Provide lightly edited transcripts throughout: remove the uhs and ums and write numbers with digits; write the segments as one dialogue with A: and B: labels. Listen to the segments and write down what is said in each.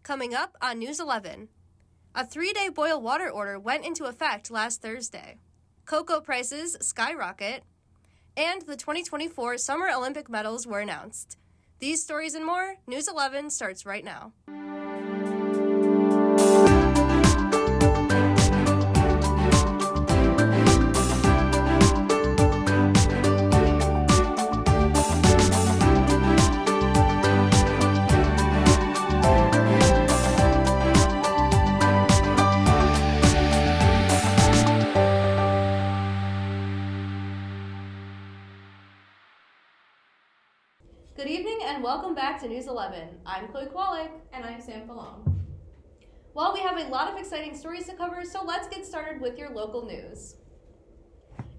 A: Coming up on News 11, a 3-day boil water order went into effect last Thursday. Cocoa prices skyrocket, and the 2024 Summer Olympic medals were announced. These stories and more, News 11 starts right now. Good evening and welcome back to News 11. I'm Chloe Kwalik.
B: And I'm Sam Falone.
A: Well, we have a lot of exciting stories to cover, so let's get started with your local news.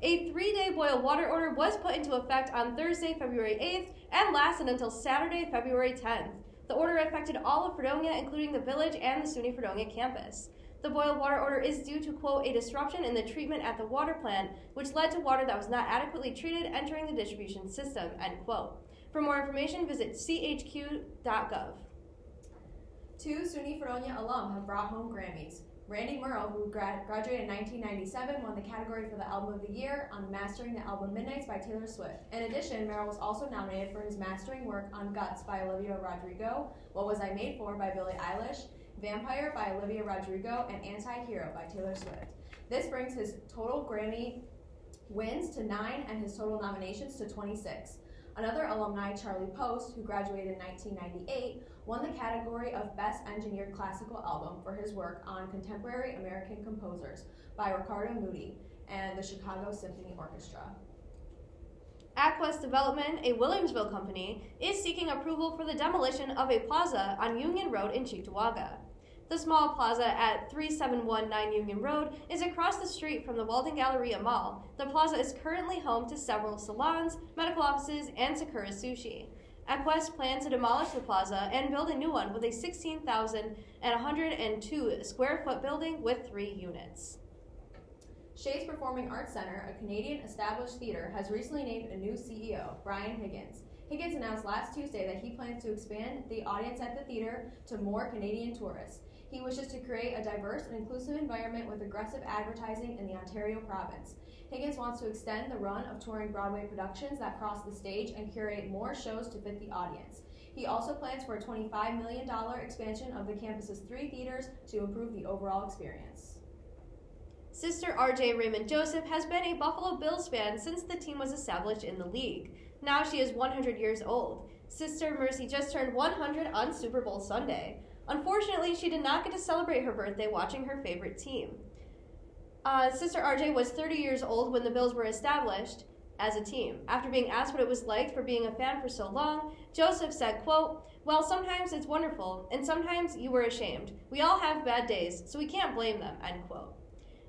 A: A 3-day boil water order was put into effect on Thursday, February 8th, and lasted until Saturday, February 10th. The order affected all of Fredonia, including the village and the SUNY Fredonia campus. The boil water order is due to, quote, a disruption in the treatment at the water plant, which led to water that was not adequately treated entering the distribution system, end quote. For more information, visit chq.gov.
B: 2 SUNY Fredonia alum have brought home Grammys. Randy Murrow, who graduated in 1997, won the category for the Album of the Year on mastering the album Midnights by Taylor Swift. In addition, Murrow was also nominated for his mastering work on Guts by Olivia Rodrigo, What Was I Made For by Billie Eilish, Vampire by Olivia Rodrigo, and Anti-Hero by Taylor Swift. This brings his total Grammy wins to 9 and his total nominations to 26. Another alumni, Charlie Post, who graduated in 1998, won the category of Best Engineered Classical Album for his work on Contemporary American Composers by Ricardo Muti and the Chicago Symphony Orchestra.
A: Aquest Development, a Williamsville company, is seeking approval for the demolition of a plaza on Union Road in Cheektowaga. The small plaza at 3719 Union Road is across the street from the Walden Galleria Mall. The plaza is currently home to several salons, medical offices, and Sakura Sushi. Aquest plans to demolish the plaza and build a new one with a 16,102 square foot building with 3 units.
B: Shades Performing Arts Center, a Canadian established theater, has recently named a new CEO, Brian Higgins. Higgins announced last Tuesday that he plans to expand the audience at the theater to more Canadian tourists. He wishes to create a diverse and inclusive environment with aggressive advertising in the Ontario province. Higgins wants to extend the run of touring Broadway productions that cross the stage and curate more shows to fit the audience. He also plans for a $25 million expansion of the campus's 3 theaters to improve the overall experience.
A: Sister RJ Raymond Joseph has been a Buffalo Bills fan since the team was established in the league. Now she is 100 years old. Sister Mercy just turned 100 on Super Bowl Sunday. Unfortunately, she did not get to celebrate her birthday watching her favorite team. Sister RJ was 30 years old when the Bills were established as a team. After being asked what it was like for being a fan for so long, Joseph said, quote, well, sometimes it's wonderful, and sometimes you were ashamed. We all have bad days, so we can't blame them, end quote.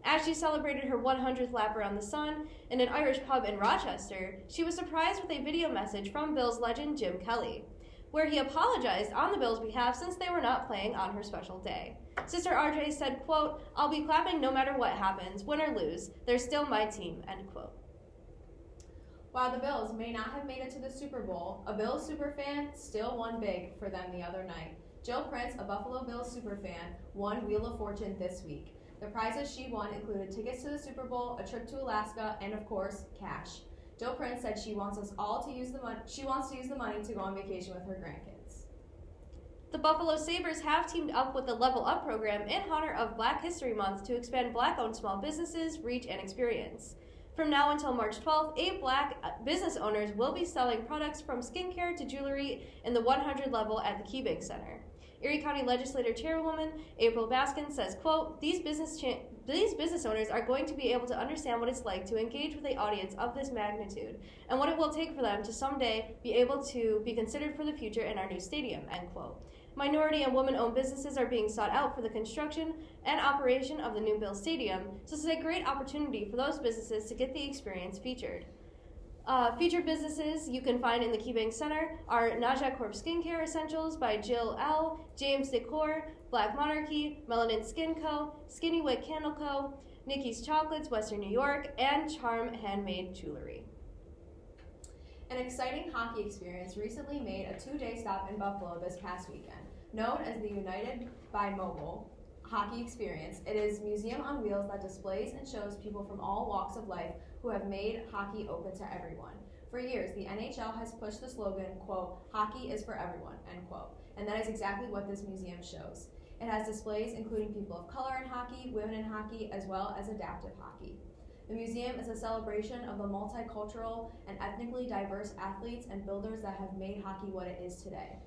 A: As she celebrated her 100th lap around the sun in an Irish pub in Rochester, she was surprised with a video message from Bills legend Jim Kelly, where he apologized on the Bills' behalf since they were not playing on her special day. Sister RJ said, quote, I'll be clapping no matter what happens, win or lose. They're still my team, end quote.
B: While the Bills may not have made it to the Super Bowl, a Bills superfan still won big for them the other night. Jill Prince, a Buffalo Bills superfan, won Wheel of Fortune this week. The prizes she won included tickets to the Super Bowl, a trip to Alaska, and of course, cash. Jill Prince said she wants us all to use the money. She wants to use the money to go on vacation with her grandkids.
A: The Buffalo Sabres have teamed up with the Level Up program in honor of Black History Month to expand Black-owned small businesses' reach and experience. From now until March 12th, 8 Black business owners will be selling products from skincare to jewelry in the 100 level at the KeyBank Center. Erie County Legislature Chairwoman April Baskin says, quote, these business owners are going to be able to understand what it's like to engage with an audience of this magnitude and what it will take for them to someday be able to be considered for the future in our new stadium, end quote. Minority and woman-owned businesses are being sought out for the construction and operation of the new Bills Stadium, so this is a great opportunity for those businesses to get the experience featured. Featured businesses you can find in the KeyBank Center are Naja Corp Skincare Essentials by Jill L., James Decor, Black Monarchy, Melanin Skin Co., Skinny Wick Candle Co., Nikki's Chocolates, Western New York, and Charm Handmade Jewelry.
B: An exciting hockey experience recently made a 2-day stop in Buffalo this past weekend. Known as the United by Mobile Hockey Experience, it is a museum on wheels that displays and shows people from all walks of life who have made hockey open to everyone. For years, the NHL has pushed the slogan, quote, "Hockey is for everyone," end quote, and that is exactly what this museum shows. It has displays including people of color in hockey, women in hockey, as well as adaptive hockey. The museum is a celebration of the multicultural and ethnically diverse athletes and builders that have made hockey what it is today.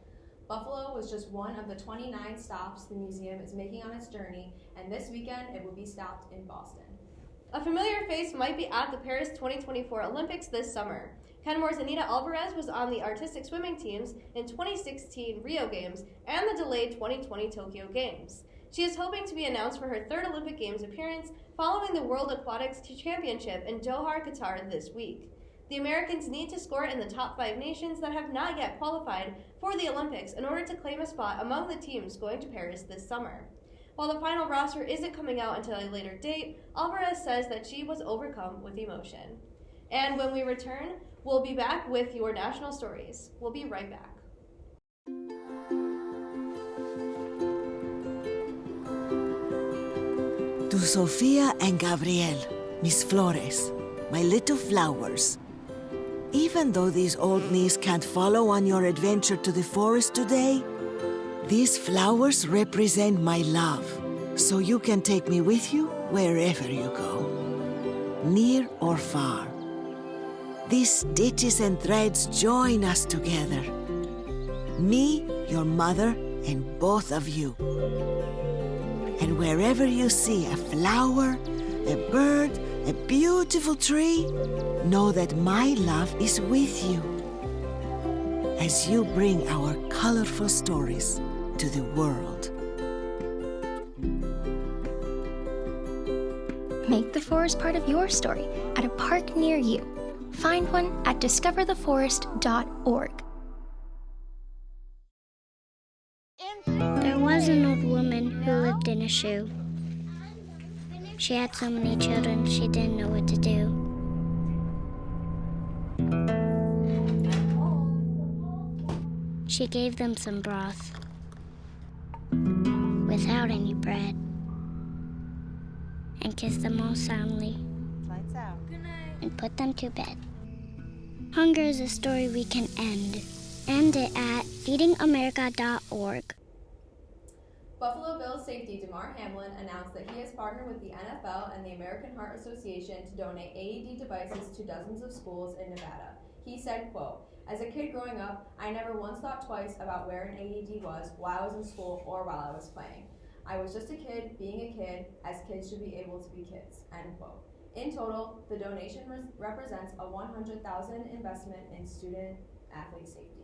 B: Buffalo was just one of the 29 stops the museum is making on its journey, and this weekend it will be stopped in Boston.
A: A familiar face might be at the Paris 2024 Olympics this summer. Kenmore's Anita Alvarez was on the artistic swimming teams in 2016 Rio Games and the delayed 2020 Tokyo Games. She is hoping to be announced for her third Olympic Games appearance following the World Aquatics Championship in Doha, Qatar this week. The Americans need to score in the top 5 nations that have not yet qualified for the Olympics in order to claim a spot among the teams going to Paris this summer. While the final roster isn't coming out until a later date, Alvarez says that she was overcome with emotion. And when we return, we'll be back with your national stories. We'll be right back.
C: To Sofia and Gabriel, mis flores, my little flowers. Even though these old knees can't follow on your adventure to the forest today, these flowers represent my love, so you can take me with you wherever you go, near or far. These stitches and threads join us together. Me, your mother, and both of you. And wherever you see a flower, a bird, a beautiful tree, know that my love is with you as you bring our colorful stories to the world.
D: Make the forest part of your story at a park near you. Find one at discovertheforest.org.
E: There was an old woman who lived in a shoe. She had so many children, she didn't know what to do. She gave them some broth without any bread and kissed them all soundly.
F: Lights out.
E: And put them to bed. Hunger is a story we can end. End it at feedingamerica.org.
B: Buffalo Bills safety DeMar Hamlin announced that he has partnered with the NFL and the American Heart Association to donate AED devices to dozens of schools in Nevada. He said, quote, "As a kid growing up, I never once thought twice about where an AED was while I was in school or while I was playing. I was just a kid being a kid, as kids should be able to be kids," end quote. In total, the donation represents a $100,000 investment in student-athlete safety.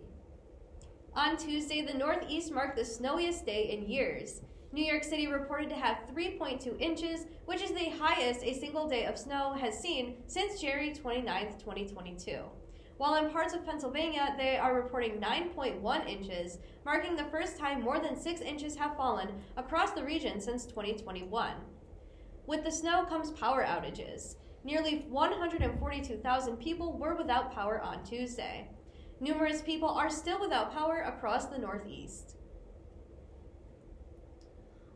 A: On Tuesday, the Northeast marked the snowiest day in years. New York City reported to have 3.2 inches, which is the highest a single day of snow has seen since January 29, 2022. While in parts of Pennsylvania, they are reporting 9.1 inches, marking the first time more than 6 inches have fallen across the region since 2021. With the snow comes power outages. Nearly 142,000 people were without power on Tuesday. Numerous people are still without power across the Northeast.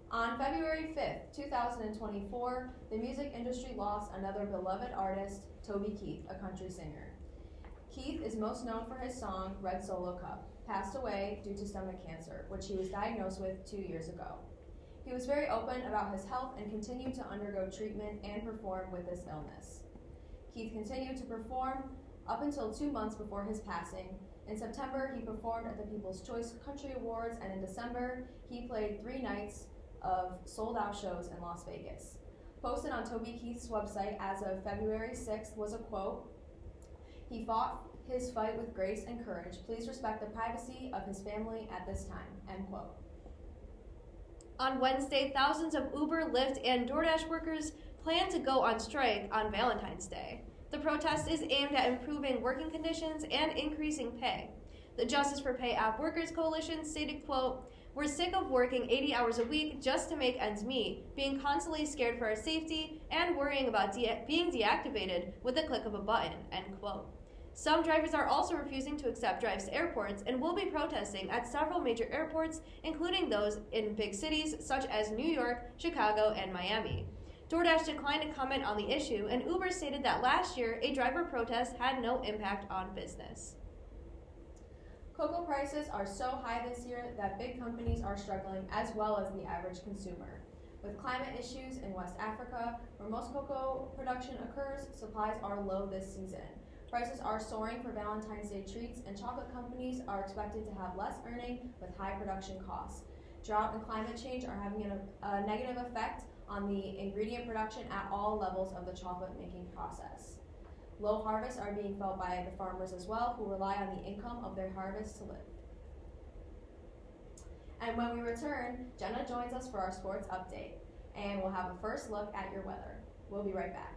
B: On February 5th, 2024, the music industry lost another beloved artist, Toby Keith, a country singer. Keith is most known for his song, Red Solo Cup, passed away due to stomach cancer, which he was diagnosed with 2 years ago. He was very open about his health and continued to undergo treatment and perform with this illness. Keith continued to perform up until 2 months before his passing. In September, he performed at the People's Choice Country Awards, and in December, he played 3 nights of sold-out shows in Las Vegas. Posted on Toby Keith's website as of February 6th was a quote, "He fought his fight with grace and courage. Please respect the privacy of his family at this time," end quote.
A: On Wednesday, thousands of Uber, Lyft, and DoorDash workers plan to go on strike on Valentine's Day. The protest is aimed at improving working conditions and increasing pay. The Justice for Pay App Workers Coalition stated, quote, "We're sick of working 80 hours a week just to make ends meet, being constantly scared for our safety, and worrying about being deactivated with the click of a button," end quote. Some drivers are also refusing to accept drives to airports and will be protesting at several major airports, including those in big cities such as New York, Chicago, and Miami. DoorDash declined to comment on the issue, and Uber stated that last year a driver protest had no impact on business.
B: Cocoa prices are so high this year that big companies are struggling as well as the average consumer. With climate issues in West Africa, where most cocoa production occurs, supplies are low this season. Prices are soaring for Valentine's Day treats, and chocolate companies are expected to have less earning with high production costs. Drought and climate change are having a negative effect on the ingredient production at all levels of the chocolate making process. Low harvests are being felt by the farmers as well, who rely on the income of their harvest to live. And when we return, Jenna joins us for our sports update, and we'll have a first look at your weather. We'll be right back.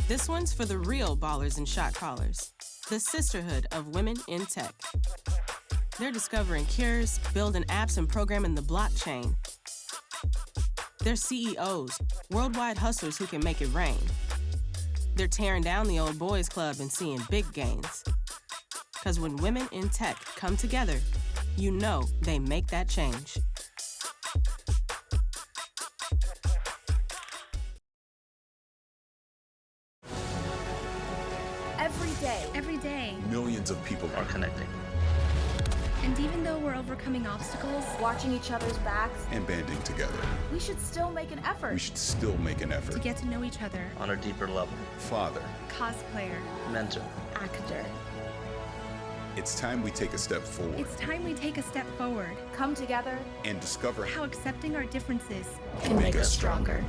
F: This one's for the real ballers and shot callers, the sisterhood of women in tech. They're discovering cures, building apps, and programming the blockchain. They're CEOs, worldwide hustlers who can make it rain. They're tearing down the old boys club and seeing big gains. 'Cause when women in tech come together, you know they make that change.
G: Every day,
H: millions of people are connecting.
G: And even though we're overcoming obstacles,
B: Watching each other's backs,
H: And banding together.
B: we should still make an effort.
H: We should still make an
G: to
H: effort.
G: get to know each other,
I: on a deeper level.
H: Father,
G: cosplayer,
I: Mentor.
G: actor.
H: it's time we take a step forward
G: It's time we take a step forward.
B: Come together.
H: and discover
G: How accepting our differences
H: can make us stronger.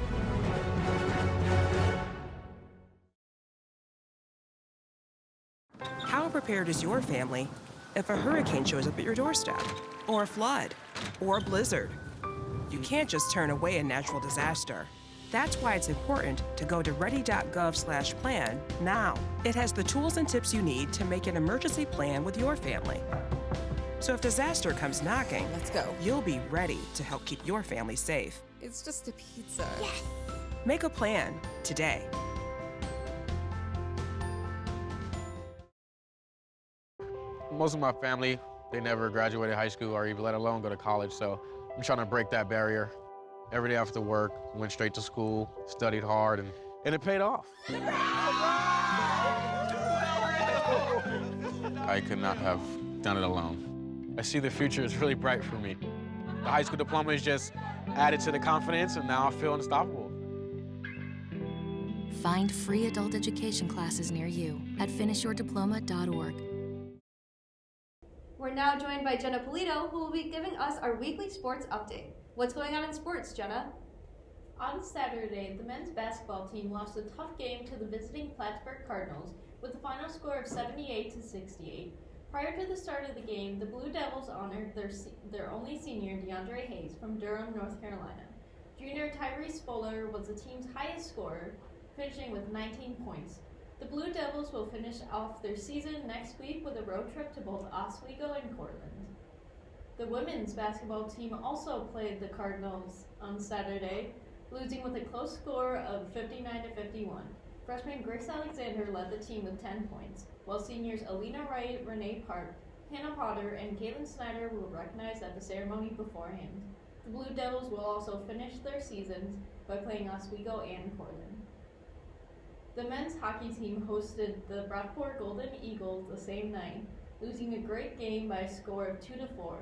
J: How prepared is your family if a hurricane shows up at your doorstep, or a flood, or a blizzard? You can't just turn away a natural disaster. That's why it's important to go to ready.gov/plan now. It has the tools and tips you need to make an emergency plan with your family. So if disaster comes knocking,
K: Let's go.
J: you'll be ready to help keep your family safe.
K: It's just a pizza.
E: Yes.
J: Make a plan today.
L: Most of my family, they never graduated high school or even let alone go to college, so I'm trying to break that barrier. Every day after work, went straight to school, studied hard, and it paid off. I could not have done it alone. I see the future is really bright for me. The high school diploma is just added to the confidence, and now I feel unstoppable.
M: Find free adult education classes near you at finishyourdiploma.org.
A: We're now joined by Jenna Polito, who will be giving us our weekly sports update. What's going on in sports, Jenna?
N: On Saturday, the men's basketball team lost a tough game to the visiting Plattsburgh Cardinals with a final score of 78-68. Prior to the start of the game, the Blue Devils honored their only senior, DeAndre Hayes, from Durham, North Carolina. Junior Tyrese Fuller was the team's highest scorer, finishing with 19 points. The Blue Devils will finish off their season next week with a road trip to both Oswego and Portland. The women's basketball team also played the Cardinals on Saturday, losing with a close score of 59-51. Freshman Grace Alexander led the team with 10 points, while seniors Alina Wright, Renee Park, Hannah Potter, and Caitlin Snyder were recognized at the ceremony beforehand. The Blue Devils will also finish their seasons by playing Oswego and Portland. The men's hockey team hosted the Brockport Golden Eagles the same night, losing a great game by a score of 2-4.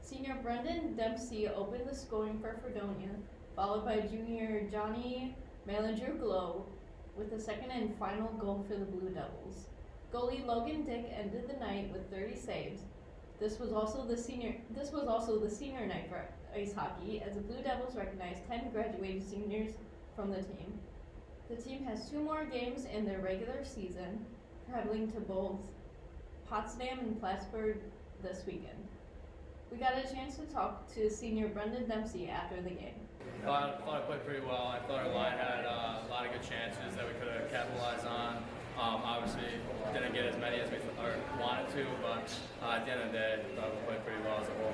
N: Senior Brendan Dempsey opened the scoring for Fredonia, followed by junior Johnny Malandruglo with the second and final goal for the Blue Devils. Goalie Logan Dick ended the night with 30 saves. This was also the senior night for ice hockey, as the Blue Devils recognized 10 graduated seniors from the team. The team has 2 more games in their regular season, traveling to both Potsdam and Plattsburgh this weekend. We got a chance to talk to senior Brendan Dempsey after the game.
O: I thought I played pretty well. I thought our line had a lot of good chances that we could have capitalized on. Obviously, didn't get as many as we wanted to, but at the end of the day, I thought we played pretty well as a whole.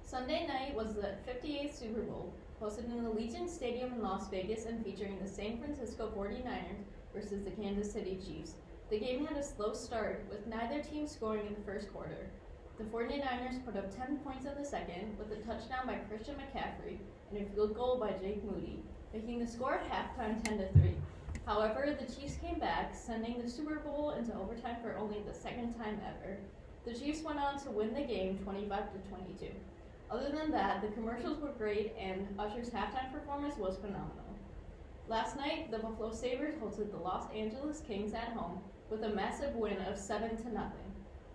N: Sunday night was the 58th Super Bowl. hosted in the Allegiant Stadium in Las Vegas and featuring the San Francisco 49ers versus the Kansas City Chiefs. The game had a slow start, with neither team scoring in the first quarter. The 49ers put up 10 points in the second, with a touchdown by Christian McCaffrey and a field goal by Jake Moody, making the score at halftime 10-3. However, the Chiefs came back, sending the Super Bowl into overtime for only the second time ever. The Chiefs went on to win the game 25-22. Other than that, the commercials were great and Usher's halftime performance was phenomenal. Last night, the Buffalo Sabres hosted the Los Angeles Kings at home with a massive win of 7-0.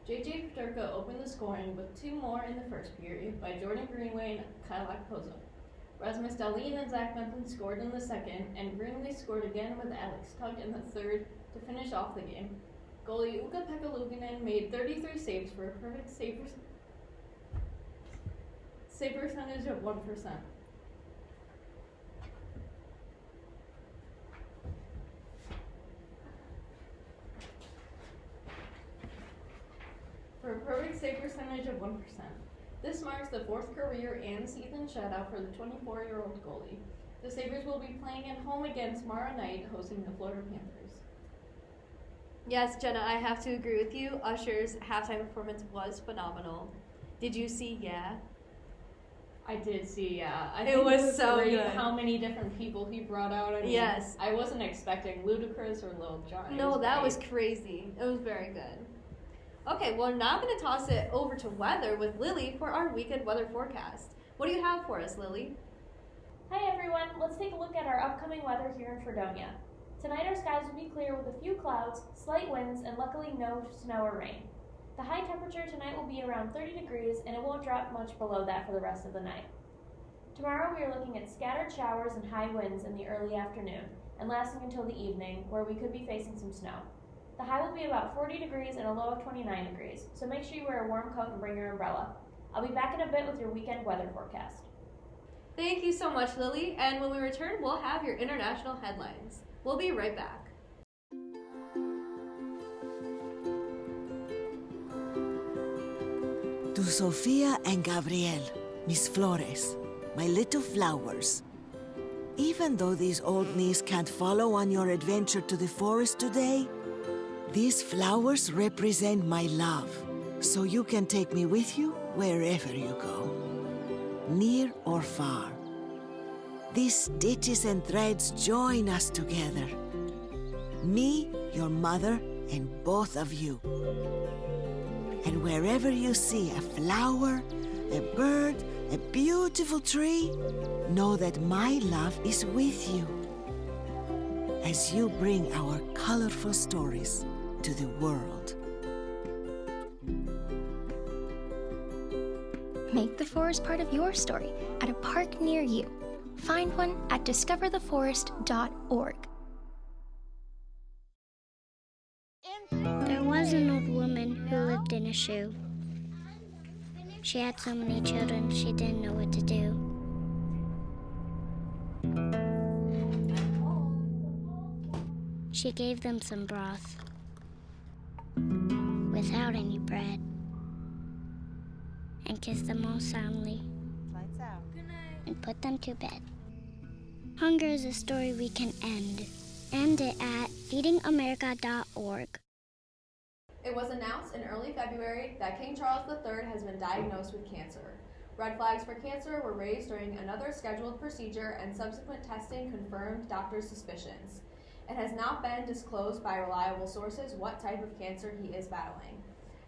N: J.J. Paterka opened the scoring with two more in the first period by Jordan Greenway and Kyle Okposo. Rasmus Dahlin and Zach Benton scored in the second, and Greenway scored again with Alex Tug in the third to finish off the game. Goalie Ukko-Pekka Luukkonen made 33 saves for a perfect save percentage of 1%. For a perfect save percentage of 1%. This marks the fourth career and season shutout for the 24-year-old goalie. The Sabres will be playing at home again tomorrow night, hosting the Florida Panthers.
A: Yes, Jenna, I have to agree with you. Usher's halftime performance was phenomenal. Did you see Yeah?
N: I did see Yeah.
A: It was so
N: great
A: good.
N: How many different people he brought out. I mean,
A: yes.
N: I wasn't expecting Ludacris or Lil Jon.
A: No, that was crazy. It was very good. Okay, well, now I'm going to toss it over to weather with Lily for our weekend weather forecast. What do you have for us, Lily?
I: Hi everyone, let's take a look at our upcoming weather here in Fredonia. Tonight our skies will be clear with a few clouds, slight winds, and luckily no snow or rain. The high temperature tonight will be around 30 degrees and it won't drop much below that for the rest of the night. Tomorrow we are looking at scattered showers and high winds in the early afternoon and lasting until the evening, where we could be facing some snow. The high will be about 40 degrees and a low of 29 degrees, so make sure you wear a warm coat and bring your umbrella. I'll be back in a bit with your weekend weather forecast.
A: Thank you so much, Lily, and when we return, we'll have your international headlines. We'll be right back.
C: To Sofia and Gabriel, mis flores, my little flowers. Even though these old knees can't follow on your adventure to the forest today, these flowers represent my love, so you can take me with you wherever you go, near or far. These stitches and threads join us together. Me, your mother, and both of you. And wherever you see a flower, a bird, a beautiful tree, know that my love is with you as you bring our colorful stories to the world.
D: Make the forest part of your story at a park near you. Find one at discovertheforest.org.
E: There was an old woman who lived in a shoe. She had so many children, she didn't know what to do. She gave them some broth without any bread and kissed them all soundly.
K: Lights out. Good night.
E: And put them to bed. Hunger is a story we can end. End it at feedingamerica.org.
B: It was announced in early February that King Charles III has been diagnosed with cancer. Red flags for cancer were raised during another scheduled procedure, and subsequent testing confirmed doctors' suspicions. It has not been disclosed by reliable sources what type of cancer he is battling.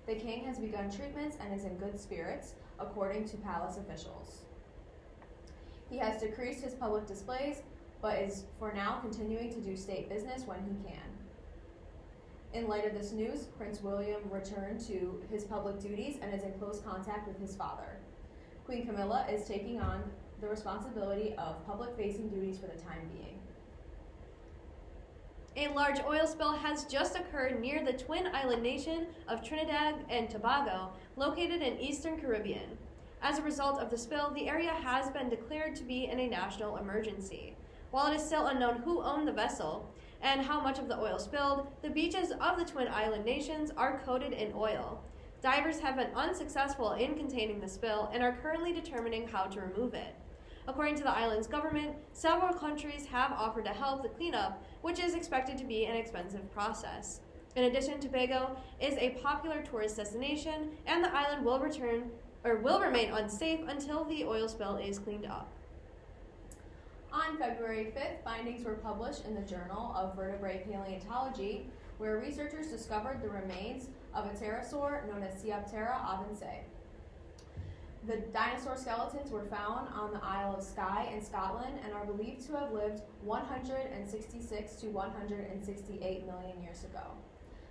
B: The king has begun treatments and is in good spirits, according to palace officials. He has decreased his public displays, but is for now continuing to do state business when he can. In light of this news, Prince William returned to his public duties and is in close contact with his father. Queen Camilla is taking on the responsibility of public-facing duties for the time being.
A: A large oil spill has just occurred near the twin island nation of Trinidad and Tobago, located in Eastern Caribbean. As a result of the spill, the area has been declared to be in a national emergency. While it is still unknown who owned the vessel and how much of the oil spilled, the beaches of the twin island nations are coated in oil. Divers have been unsuccessful in containing the spill and are currently determining how to remove it. According to the island's government, several countries have offered to help the cleanup, which is expected to be an expensive process. In addition, Tobago is a popular tourist destination, and the island will remain unsafe until the oil spill is cleaned up.
B: On February 5th, findings were published in the Journal of Vertebrate Paleontology, where researchers discovered the remains of a pterosaur known as Sioptera avansei. The dinosaur skeletons were found on the Isle of Skye in Scotland and are believed to have lived 166 to 168 million years ago.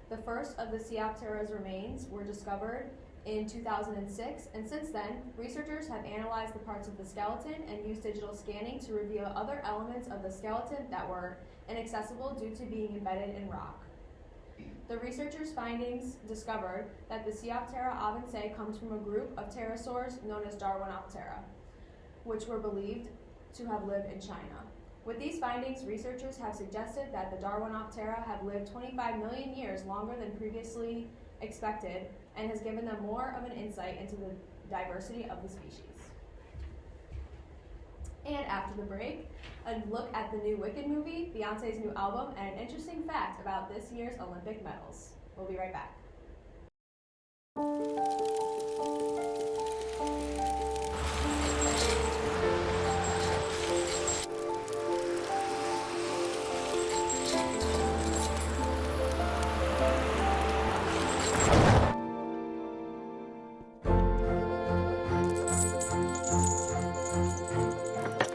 B: The first of the Sioptera's remains were discovered in 2006, and since then, researchers have analyzed the parts of the skeleton and used digital scanning to reveal other elements of the skeleton that were inaccessible due to being embedded in rock. The researchers' findings discovered that the Sioptera avansei comes from a group of pterosaurs known as Darwinoptera, which were believed to have lived in China. With these findings, researchers have suggested that the Darwinoptera have lived 25 million years longer than previously expected, and has given them more of an insight into the diversity of the species. And after the break, a look at the new Wicked movie, Beyonce's new album, and an interesting fact about this year's Olympic medals. We'll be right back.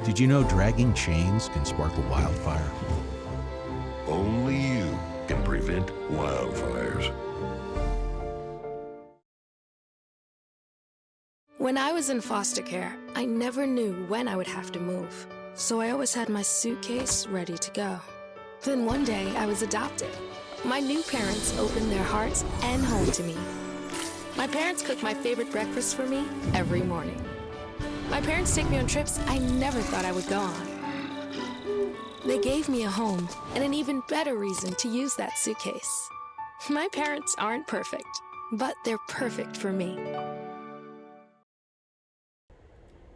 P: Did you know dragging chains can spark a wildfire?
Q: Only you can prevent wildfires.
R: When I was in foster care, I never knew when I would have to move, so I always had my suitcase ready to go. Then one day, I was adopted. My new parents opened their hearts and home to me. My parents cook my favorite breakfast for me every morning. My parents take me on trips I never thought I would go on. They gave me a home and an even better reason to use that suitcase. My parents aren't perfect, but they're perfect for me.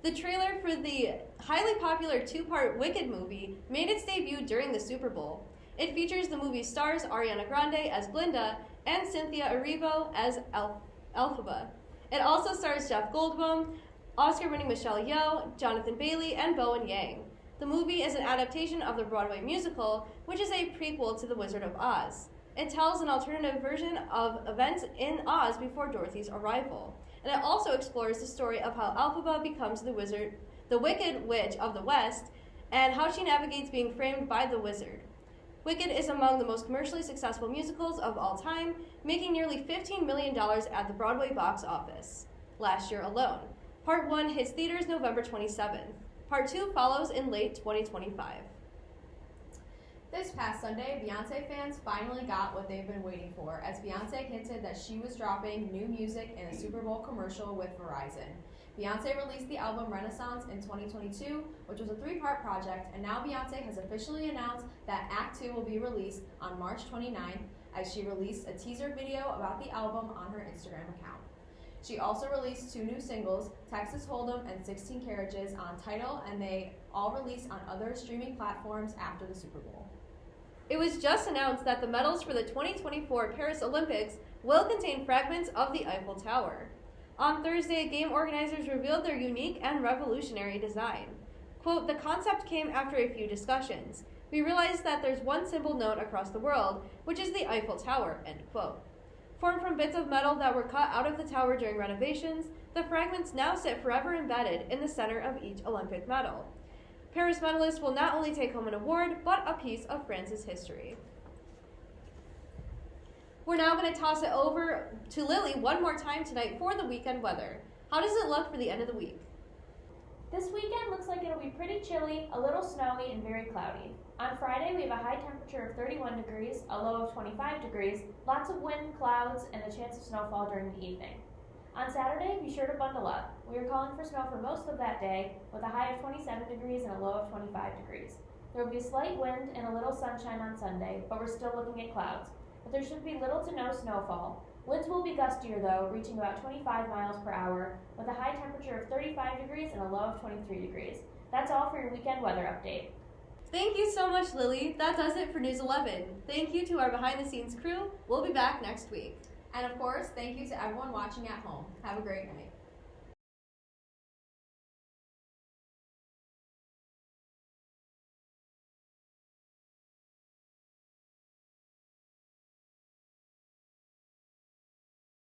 A: The trailer for the highly popular two-part Wicked movie made its debut during the Super Bowl. It features the movie stars Ariana Grande as Glinda and Cynthia Erivo as Elphaba. It also stars Jeff Goldblum, Oscar-winning Michelle Yeoh, Jonathan Bailey, and Bowen Yang. The movie is an adaptation of the Broadway musical, which is a prequel to The Wizard of Oz. It tells an alternative version of events in Oz before Dorothy's arrival. And it also explores the story of how Elphaba becomes the Wicked Witch of the West, and how she navigates being framed by the wizard. Wicked is among the most commercially successful musicals of all time, making nearly $15 million at the Broadway box office last year alone. Part 1 hits theaters November 27th. Part 2 follows in late 2025.
B: This past Sunday, Beyonce fans finally got what they've been waiting for, as Beyonce hinted that she was dropping new music in a Super Bowl commercial with Verizon. Beyonce released the album Renaissance in 2022, which was a 3-part project, and now Beyonce has officially announced that Act 2 will be released on March 29th, as she released a teaser video about the album on her Instagram account. She also released 2 new singles, Texas Hold'em and 16 Carriages, on Tidal, and they all released on other streaming platforms after the Super Bowl.
A: It was just announced that the medals for the 2024 Paris Olympics will contain fragments of the Eiffel Tower. On Thursday, game organizers revealed their unique and revolutionary design. Quote, "The concept came after a few discussions. We realized that there's one symbol known across the world, which is the Eiffel Tower," end quote. Formed from bits of metal that were cut out of the tower during renovations, the fragments now sit forever embedded in the center of each Olympic medal. Paris medalists will not only take home an award, but a piece of France's history. We're now going to toss it over to Lily one more time tonight for the weekend weather. How does it look for the end of the week?
I: This weekend looks like it'll be pretty chilly, a little snowy, and very cloudy. On Friday, we have a high temperature of 31 degrees, a low of 25 degrees, lots of wind, clouds, and a chance of snowfall during the evening. On Saturday, be sure to bundle up. We are calling for snow for most of that day, with a high of 27 degrees and a low of 25 degrees. There will be a slight wind and a little sunshine on Sunday, but we're still looking at clouds. But there should be little to no snowfall. Winds will be gustier though, reaching about 25 miles per hour, with a high temperature of 35 degrees and a low of 23 degrees. That's all for your weekend weather update.
A: Thank you so much, Lily. That does it for News 11. Thank you to our behind-the-scenes crew. We'll be back next week.
B: And of course, thank you to everyone watching at home. Have a great night.